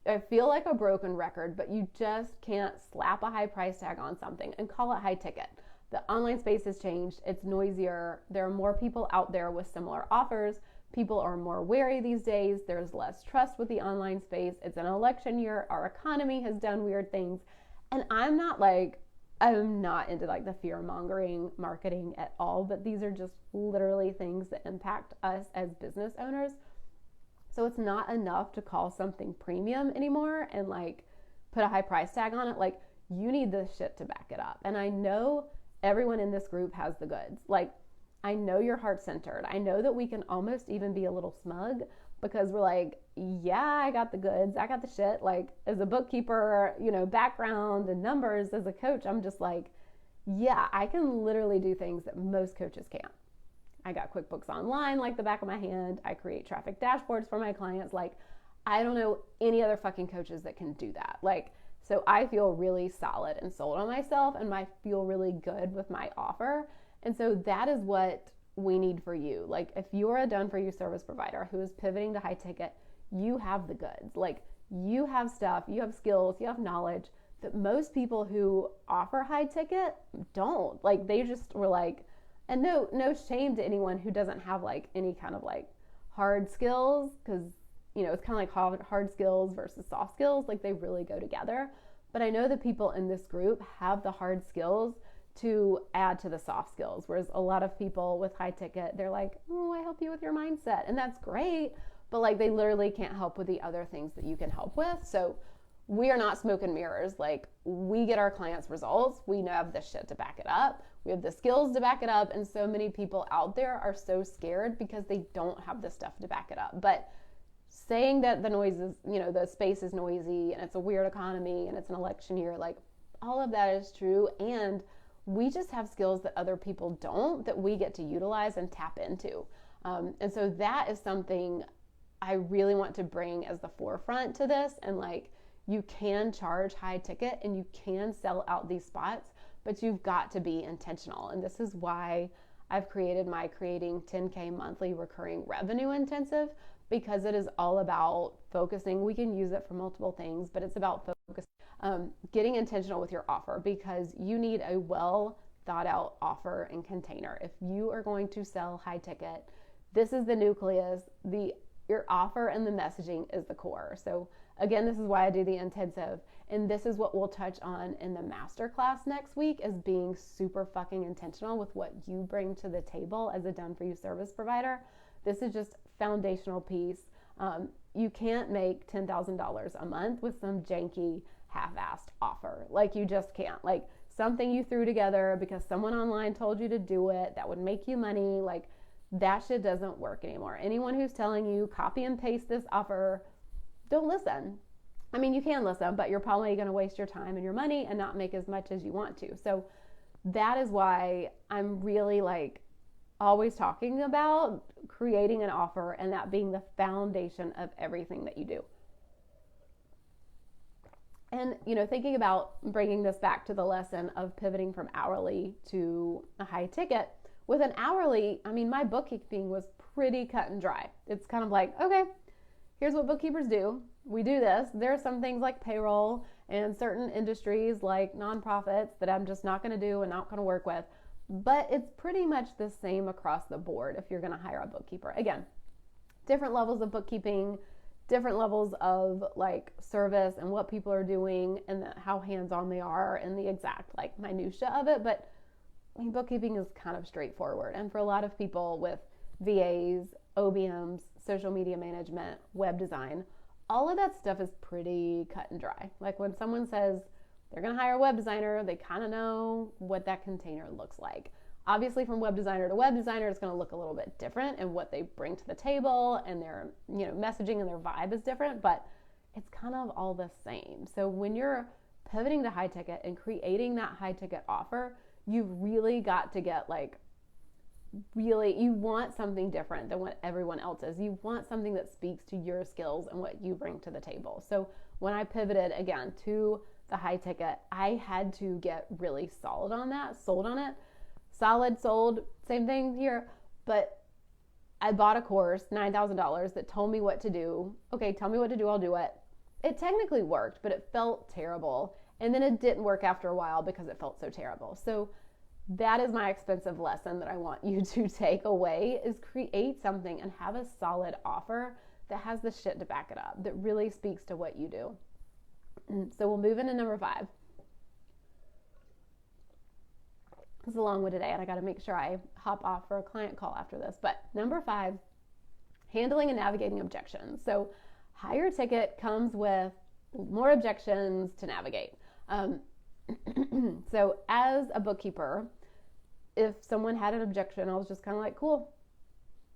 I feel like a broken record, but you just can't slap a high price tag on something and call it high ticket. The online space has changed. It's noisier. There are more people out there with similar offers. People are more wary these days. There's less trust with the online space. It's an election year. Our economy has done weird things. And I'm not into like the fear mongering marketing at all, but these are just literally things that impact us as business owners. So it's not enough to call something premium anymore and like put a high price tag on it. Like, you need this shit to back it up. And I know everyone in this group has the goods. Like, I know you're heart-centered. I know that we can almost even be a little smug because we're like, yeah, I got the goods. I got the shit. Like, as a bookkeeper, background and numbers, as a coach, I'm just like, yeah, I can literally do things that most coaches can't. I got QuickBooks Online like the back of my hand. I create traffic dashboards for my clients. Like, I don't know any other fucking coaches that can do that. Like, so I feel really solid and sold on myself, and I feel really good with my offer. And so that is what we need for you. Like, if you're a done for you service provider who is pivoting to high ticket, you have the goods. Like, you have stuff, you have skills, you have knowledge that most people who offer high ticket don't. Like, they just were like, and no shame to anyone who doesn't have like any kind of like hard skills, because it's kind of like hard skills versus soft skills. Like, they really go together. But I know the people in this group have the hard skills to add to the soft skills. Whereas a lot of people with high ticket, they're like, oh, I help you with your mindset. And that's great. But like, they literally can't help with the other things that you can help with. So we are not smoke and mirrors. Like, we get our clients results. We have the shit to back it up. We have the skills to back it up. And so many people out there are so scared because they don't have the stuff to back it up. But saying that the noise is, the space is noisy and it's a weird economy and it's an election year, like, all of that is true. And we just have skills that other people don't, that we get to utilize and tap into. And so that is something I really want to bring as the forefront to this. And like, you can charge high ticket and you can sell out these spots, but you've got to be intentional. And this is why I've created my Creating 10K Monthly Recurring Revenue Intensive, because it is all about focusing. We can use it for multiple things, but it's about focus, getting intentional with your offer, because you need a well thought out offer and container. If you are going to sell high ticket, this is the nucleus. Your offer and the messaging is the core. So again, this is why I do the intensive. And this is what we'll touch on in the masterclass next week, is being super fucking intentional with what you bring to the table as a done for you service provider. This is just foundational piece. You can't make $10,000 a month with some janky half-assed offer. Like, you just can't. Like, something you threw together because someone online told you to do it that would make you money. Like, that shit doesn't work anymore. Anyone who's telling you copy and paste this offer, don't listen. I mean, you can listen, but you're probably going to waste your time and your money and not make as much as you want to. So that is why I'm really like always talking about creating an offer and that being the foundation of everything that you do. And, thinking about bringing this back to the lesson of pivoting from hourly to a high ticket, with an hourly, my bookkeeping was pretty cut and dry. It's kind of like, okay, here's what bookkeepers do. We do this. There are some things like payroll and certain industries like nonprofits that I'm just not going to do and not going to work with. But it's pretty much the same across the board if you're going to hire a bookkeeper. Again, different levels of bookkeeping, different levels of like service and what people are doing and how hands-on they are and the exact like minutia of it. But bookkeeping is kind of straightforward. And for a lot of people with VAs, OBMs, social media management, web design, all of that stuff is pretty cut and dry. Like when someone says they're going to hire a web designer, they kind of know what that container looks like. Obviously, from web designer to web designer, it's going to look a little bit different, and what they bring to the table and their messaging and their vibe is different, but it's kind of all the same. So when you're pivoting to high ticket and creating that high ticket offer, you've really got to get you want something different than what everyone else is. You want something that speaks to your skills and what you bring to the table. So when I pivoted again to the high ticket, I had to get really sold on it. Solid, sold, same thing here. But I bought a course, $9,000, that told me what to do. Okay, tell me what to do, I'll do it. It technically worked, but it felt terrible. And then it didn't work after a while because it felt so terrible. So that is my expensive lesson that I want you to take away, is create something and have a solid offer that has the shit to back it up, that really speaks to what you do. So we'll move into number 5. This is a long one today, and I got to make sure I hop off for a client call after this. But number 5, handling and navigating objections. So higher ticket comes with more objections to navigate. So as a bookkeeper, if someone had an objection, I was just kind of like, cool,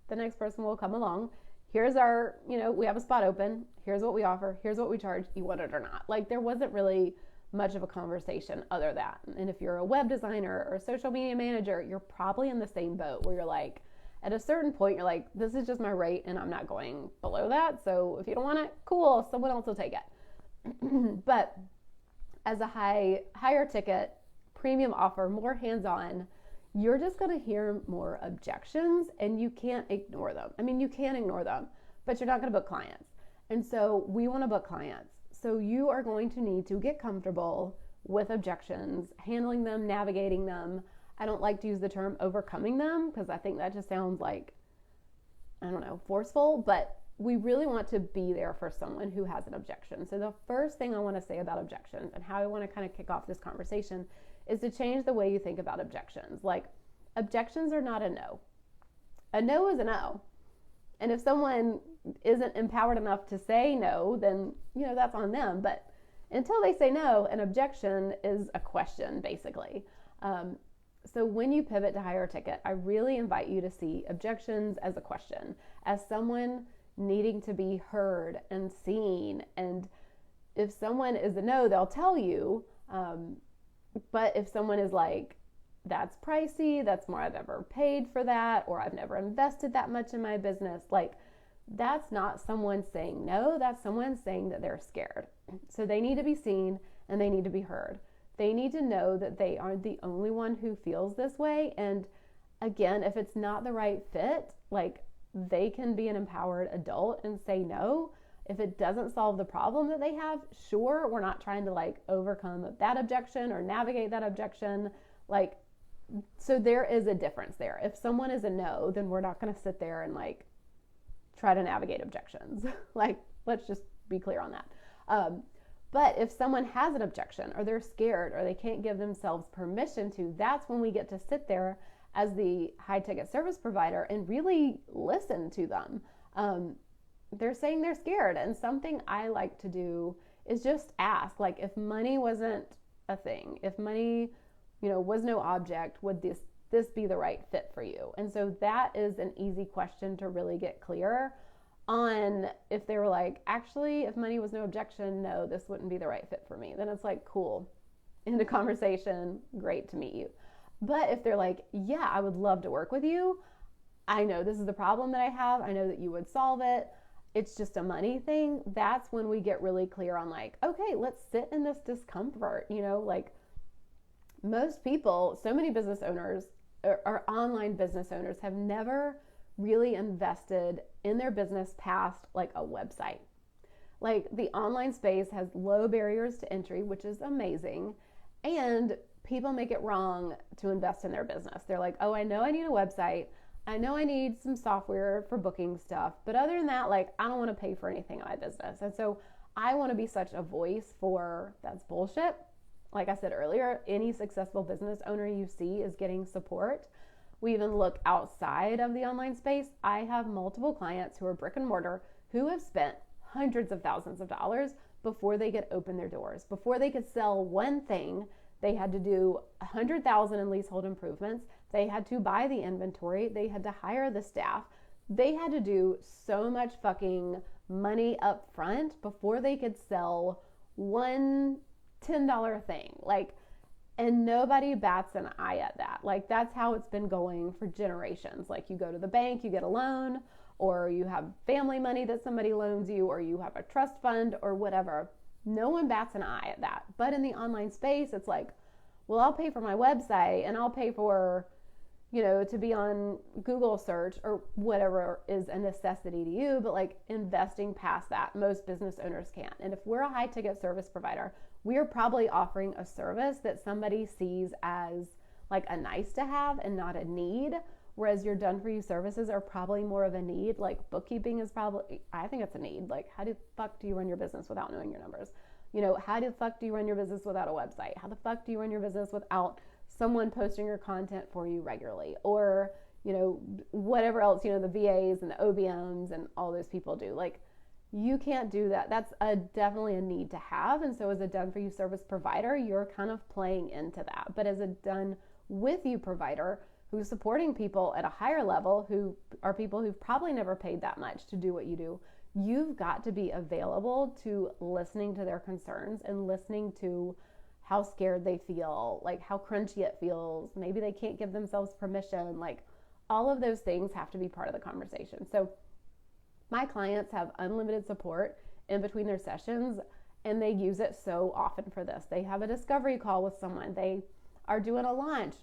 the next person will come along. Here's our, we have a spot open. Here's what we offer. Here's what we charge. You want it or not? Like, there wasn't really much of a conversation other than that. And if you're a web designer or a social media manager, you're probably in the same boat where you're like, at a certain point, you're like, this is just my rate and I'm not going below that. So if you don't want it, cool, someone else will take it. But as a higher ticket, premium offer, more hands-on, you're just going to hear more objections, and you can't ignore them. You can ignore them, but you're not going to book clients. And so we want to book clients. So you are going to need to get comfortable with objections, handling them, navigating them. I don't like to use the term overcoming them because I think that just sounds like, forceful, but we really want to be there for someone who has an objection. So the first thing I want to say about objections and how I want to kind of kick off this conversation is to change the way you think about objections. Like, objections are not a no. A no is a no. And if someone isn't empowered enough to say no, then, that's on them. But until they say no, an objection is a question, basically. So when you pivot to higher ticket, I really invite you to see objections as a question, as someone needing to be heard and seen. And if someone is a no, they'll tell you. But if someone is like, that's pricey, that's more I've ever paid for that, or I've never invested that much in my business, like, that's not someone saying no, that's someone saying that they're scared. So they need to be seen and they need to be heard. They need to know that they aren't the only one who feels this way. And again, if it's not the right fit, like, they can be an empowered adult and say no. If it doesn't solve the problem that they have, sure, we're not trying to like overcome that objection or navigate that objection. Like, so there is a difference there. If someone is a no, then we're not going to sit there and like try to navigate objections. Like, let's just be clear on that. But if someone has an objection, or they're scared, or they can't give themselves permission to, that's when we get to sit there as the high ticket service provider and really listen to them. They're saying they're scared. And something I like to do is just ask, like, if money wasn't a thing, if money, was no object, would this be the right fit for you? And so that is an easy question to really get clear on. If they were like, actually, if money was no objection, no, this wouldn't be the right fit for me. Then it's like, cool, end of conversation, great to meet you. But if they're like, yeah, I would love to work with you. I know this is the problem that I have. I know that you would solve it. It's just a money thing. That's when we get really clear on like, okay, let's sit in this discomfort. Like most people, so many business owners or online business owners have never really invested in their business past like a website. Like the online space has low barriers to entry, which is amazing. And people make it wrong to invest in their business. They're like, oh, I know I need a website. I know I need some software for booking stuff. But other than that, like, I don't want to pay for anything in my business. And so I want to be such a voice for that's bullshit. Like I said earlier, any successful business owner you see is getting support. We even look outside of the online space. I have multiple clients who are brick and mortar who have spent hundreds of thousands of dollars before they could open their doors. Before they could sell one thing, they had to do $100,000 in leasehold improvements. They had to buy the inventory. They had to hire the staff. They had to do so much fucking money up front before they could sell one $10 thing. Like, and nobody bats an eye at that. Like, that's how it's been going for generations. Like, you go to the bank, you get a loan, or you have family money that somebody loans you, or you have a trust fund or whatever. No one bats an eye at that. But in the online space, it's like, well, I'll pay for my website and I'll pay for, to be on Google search or whatever is a necessity to you. But like investing past that, most business owners can't. And if we're a high ticket service provider, we're probably offering a service that somebody sees as like a nice to have and not a need. Whereas your done for you services are probably more of a need. Like bookkeeping is probably, I think it's a need. Like, how the fuck do you run your business without knowing your numbers? How the fuck do you run your business without a website? How the fuck do you run your business without someone posting your content for you regularly? Or, whatever else, the VAs and the OBMs and all those people do. Like, you can't do that. That's definitely a need to have. And so as a done for you service provider, you're kind of playing into that. But as a done with you provider, who's supporting people at a higher level, who are people who've probably never paid that much to do what you do, you've got to be available to listening to their concerns and listening to how scared they feel, like how crunchy it feels. Maybe they can't give themselves permission. Like all of those things have to be part of the conversation. So my clients have unlimited support in between their sessions, and they use it so often for this. They have a discovery call with someone. They are doing a launch,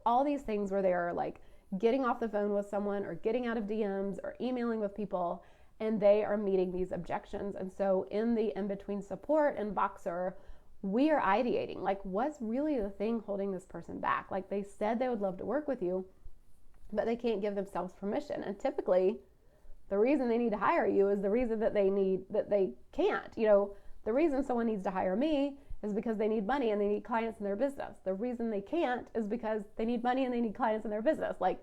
all these things where they're like getting off the phone with someone or getting out of DMs or emailing with people, and they are meeting these objections. And so in the in-between support and Voxer, we are ideating, like, what's really the thing holding this person back? Like, they said they would love to work with you, but they can't give themselves permission. And typically the reason they need to hire you is the reason that they can't. The reason someone needs to hire me is because they need money and they need clients in their business. The reason they can't is because they need money and they need clients in their business. Like,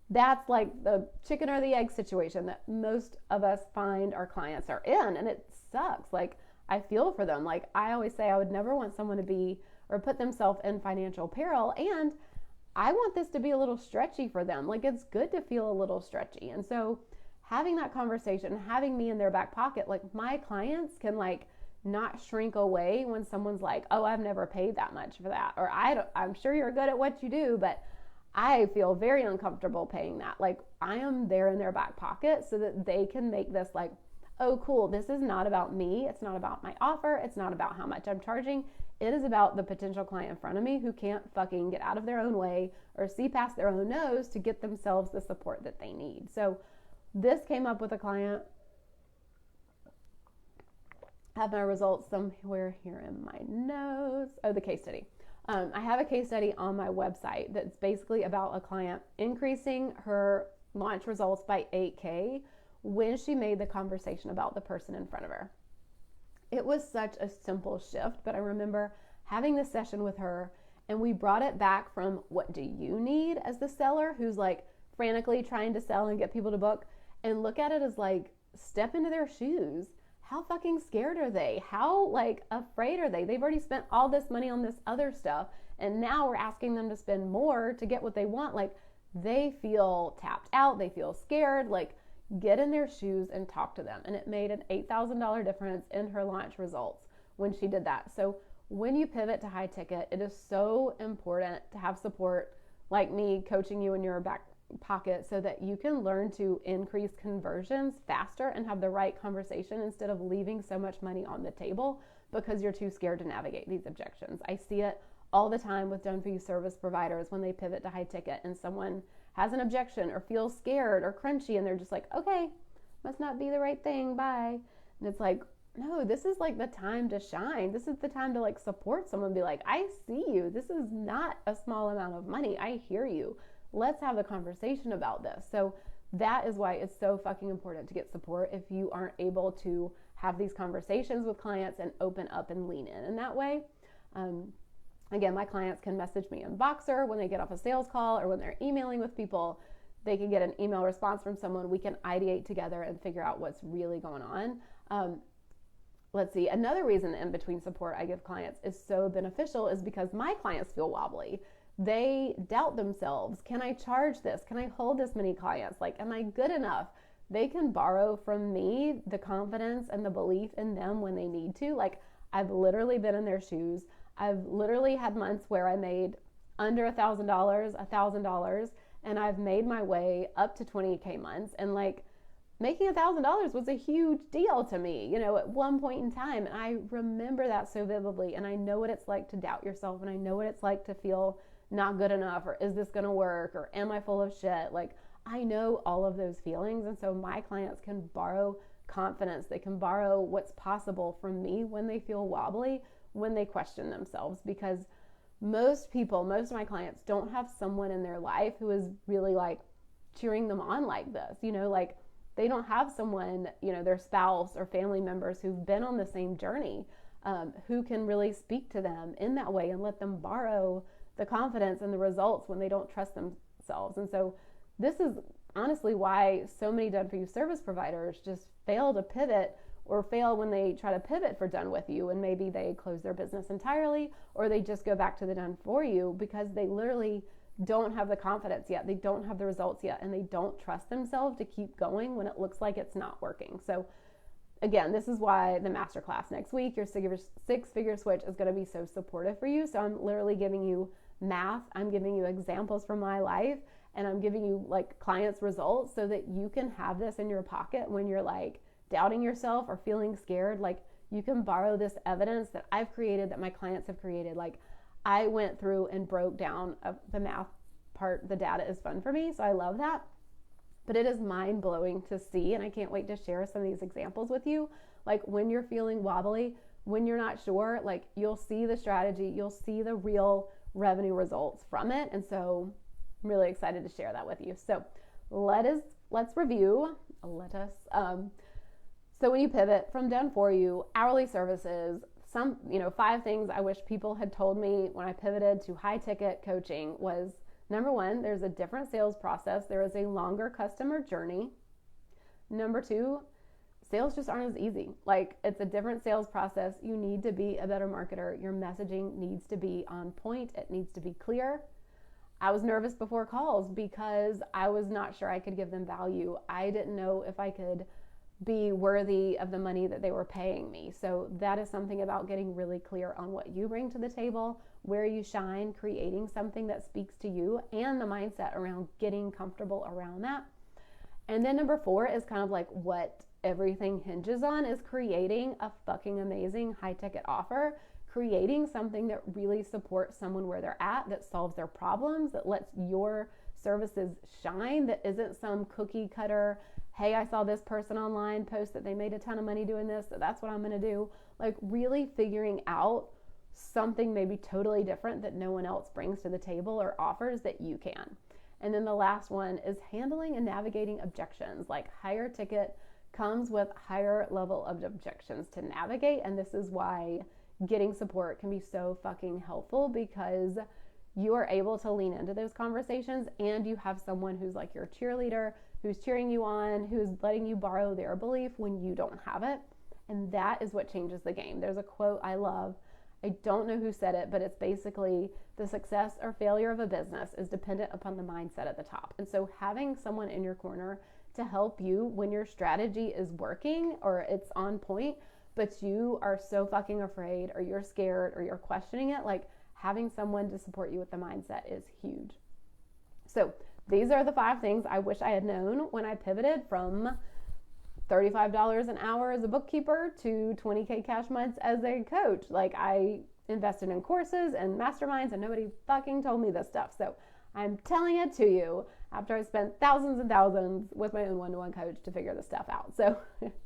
that's like the chicken or the egg situation that most of us find our clients are in, and it sucks. Like, I feel for them. Like, I always say I would never want someone to be or put themselves in financial peril, and I want this to be a little stretchy for them. Like, it's good to feel a little stretchy. And so having that conversation, having me in their back pocket, like my clients can like not shrink away when someone's like, oh, I've never paid that much for that. Or I'm sure you're good at what you do, but I feel very uncomfortable paying that. Like, I am there in their back pocket so that they can make this like, oh, cool. This is not about me. It's not about my offer. It's not about how much I'm charging. It is about the potential client in front of me who can't fucking get out of their own way or see past their own nose to get themselves the support that they need. So this came up with a client. I have my results somewhere here in my notes. Oh, the case study. I have a case study on my website that's basically about a client increasing her launch results by 8K when she made the conversation about the person in front of her. It was such a simple shift, but I remember having this session with her, and we brought it back from what do you need as the seller who's like frantically trying to sell and get people to book, and look at it as like, step into their shoes. How fucking scared are they? How like afraid are they? They've already spent all this money on this other stuff, and now we're asking them to spend more to get what they want. Like, they feel tapped out. They feel scared. Like, get in their shoes and talk to them. And it made an $8,000 difference in her launch results when she did that. So when you pivot to high ticket, it is so important to have support like me coaching you in your back pocket so that you can learn to increase conversions faster and have the right conversation instead of leaving so much money on the table because you're too scared to navigate these objections. I see it all the time with done for you service providers when they pivot to high ticket and someone has an objection or feels scared or crunchy and they're just like, okay, must not be the right thing, bye. And it's like, no, this is like the time to shine. This is the time to like support someone, be like, I see you. This is not a small amount of money. I hear you. Let's have a conversation about this. So that is why it's so fucking important to get support if you aren't able to have these conversations with clients and open up and lean in that way. Again, my clients can message me in Boxer when they get off a sales call or when they're emailing with people. They can get an email response from someone. We can ideate together and figure out what's really going on. Let's see. Another reason the in-between support I give clients is so beneficial is because my clients feel wobbly. They doubt themselves. Can I charge this? Can I hold this many clients? Like, am I good enough? They can borrow from me the confidence and the belief in them when they need to. Like, I've literally been in their shoes. I've literally had months where I made under $1,000, and I've made my way up to 20K months. And like, making $1,000 was a huge deal to me, at one point in time. And I remember that so vividly. And I know what it's like to doubt yourself. And I know what it's like to feel not good enough, or is this going to work? Or am I full of shit? Like, I know all of those feelings. And so my clients can borrow confidence. They can borrow what's possible from me when they feel wobbly, when they question themselves, because most of my clients don't have someone in their life who is really like cheering them on like this, like they don't have someone, their spouse or family members who've been on the same journey, who can really speak to them in that way and let them borrow the confidence and the results when they don't trust themselves. And so this is honestly why so many done for you service providers just fail to pivot, or fail when they try to pivot for done with you, and maybe they close their business entirely, or they just go back to the done for you because they literally don't have the confidence yet, they don't have the results yet, and they don't trust themselves to keep going when it looks like it's not working. So again, this is why the masterclass next week, your six-figure switch, is going to be so supportive for you. So I'm literally giving you math, I'm giving you examples from my life, and I'm giving you like clients' results so that you can have this in your pocket when you're like doubting yourself or feeling scared. Like, you can borrow this evidence that I've created, that my clients have created. Like, I went through and broke down the math part. The data is fun for me, so I love that. But it is mind-blowing to see, and I can't wait to share some of these examples with you. Like, when you're feeling wobbly, when you're not sure, like, you'll see the strategy, you'll see the real revenue results from it. And so I'm really excited to share that with you. So let's review. So when you pivot from done for you, hourly services, 5 things I wish people had told me when I pivoted to high ticket coaching was, number 1, there's a different sales process. There is a longer customer journey. Number 2, sales just aren't as easy. Like, it's a different sales process. You need to be a better marketer. Your messaging needs to be on point. It needs to be clear. I was nervous before calls because I was not sure I could give them value. I didn't know if I could be worthy of the money that they were paying me. So that is something about getting really clear on what you bring to the table, where you shine, creating something that speaks to you, and the mindset around getting comfortable around that. And then number 4 is kind of like what everything hinges on, is creating a fucking amazing high ticket offer, creating something that really supports someone where they're at, that solves their problems, that lets your services shine, that isn't some cookie cutter, hey, I saw this person online post that they made a ton of money doing this, so that's what I'm going to do. Like, really figuring out something maybe totally different that no one else brings to the table or offers that you can. And then the last one is handling and navigating objections. Like, higher ticket comes with higher level of objections to navigate. And this is why getting support can be so fucking helpful, because you are able to lean into those conversations and you have someone who's like your cheerleader, who's cheering you on, who's letting you borrow their belief when you don't have it. And that is what changes the game. There's a quote I love. I don't know who said it, but it's basically, the success or failure of a business is dependent upon the mindset at the top. And so having someone in your corner to help you when your strategy is working or it's on point, but you are so fucking afraid, or you're scared, or you're questioning it, like, having someone to support you with the mindset is huge. So these are the 5 things I wish I had known when I pivoted from $35 an hour as a bookkeeper to 20K cash months as a coach. Like, I invested in courses and masterminds and nobody fucking told me this stuff. So I'm telling it to you after I spent thousands and thousands with my own one-to-one coach to figure this stuff out. So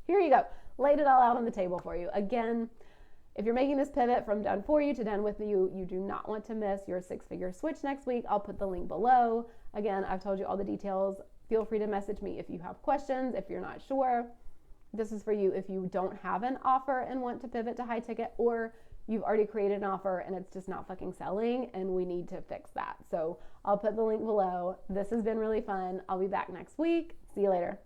here you go. Laid it all out on the table for you. Again, if you're making this pivot from done for you to done with you, you do not want to miss your 6-figure switch next week. I'll put the link below. Again, I've told you all the details. Feel free to message me if you have questions, if you're not sure. This is for you if you don't have an offer and want to pivot to high ticket, or you've already created an offer and it's just not fucking selling and we need to fix that. So I'll put the link below. This has been really fun. I'll be back next week. See you later.